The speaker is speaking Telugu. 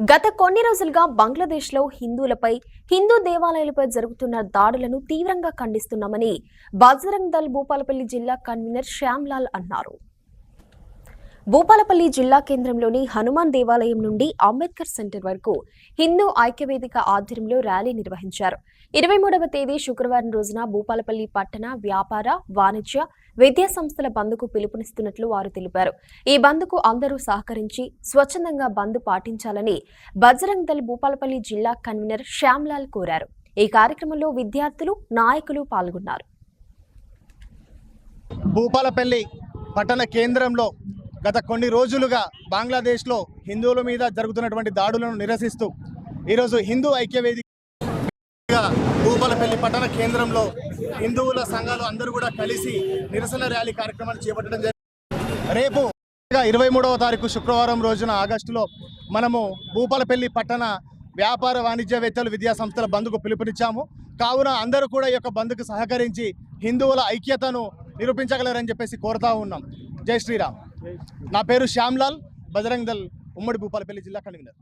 గత కొన్ని రోజులుగా బంగ్లాదేశ్లో హిందూ దేవాలయాలపై జరుగుతున్న దాడులను తీవ్రంగా ఖండిస్తున్నామని బజరంగ్ దళ్ భూపాలపల్లి జిల్లా కన్వీనర్ శ్యామ్లాల్ అన్నారు. భూపాలపల్లి జిల్లా కేంద్రంలోని హనుమాన్ దేవాలయం నుండి అంబేద్కర్ సెంటర్ వరకు హిందూ ఐక్యవేదిక ఆధ్వర్యంలో ర్యాలీ నిర్వహించారు. 23వ తేదీ శుక్రవారం రోజున భూపాలపల్లి పట్టణ వ్యాపార, వాణిజ్య, విద్యా సంస్థల బంద్కు పిలుపునిస్తున్నట్లు వారు తెలిపారు. ఈ బంద్కు అందరూ సహకరించి స్వచ్ఛందంగా బంద్ పాటించాలని బజరంగ్ దళ్ భూపాలపల్లి జిల్లా కన్వీనర్ శ్యామ్లాల్ కోరారు. ఈ కార్యక్రమంలో విద్యార్థులు, నాయకులు పాల్గొన్నారు. భూపాలపల్లి పట్టణ కేంద్రంలో గత కొన్ని రోజులుగా బంగ్లాదేశ్లో హిందువుల మీద జరుగుతున్నటువంటి దాడులను నిరసిస్తూ ఈరోజు హిందూ ఐక్యవేదిక భూపాలపల్లి పట్టణ కేంద్రంలో హిందువుల సంఘాలు అందరూ కూడా కలిసి నిరసన ర్యాలీ కార్యక్రమాన్ని చేపట్టడం జరిగింది. రేపు 23వ తారీఖు శుక్రవారం రోజున ఆగస్టులో మనము భూపాలపల్లి పట్టణ వ్యాపార, వాణిజ్యవేత్తలు, విద్యా సంస్థల బంద్కు పిలుపునిచ్చాము. కావున అందరూ కూడా ఈ యొక్క బంద్కు సహకరించి హిందువుల ఐక్యతను నిరూపించగలరని చెప్పేసి కోరుతా ఉన్నాం. జై శ్రీరామ్. నా పేరు శ్యామ్లాల్, బజరంగ్ దళ్ ఉమ్మడి భూపాలపల్లి జిల్లా కన్వీనర్.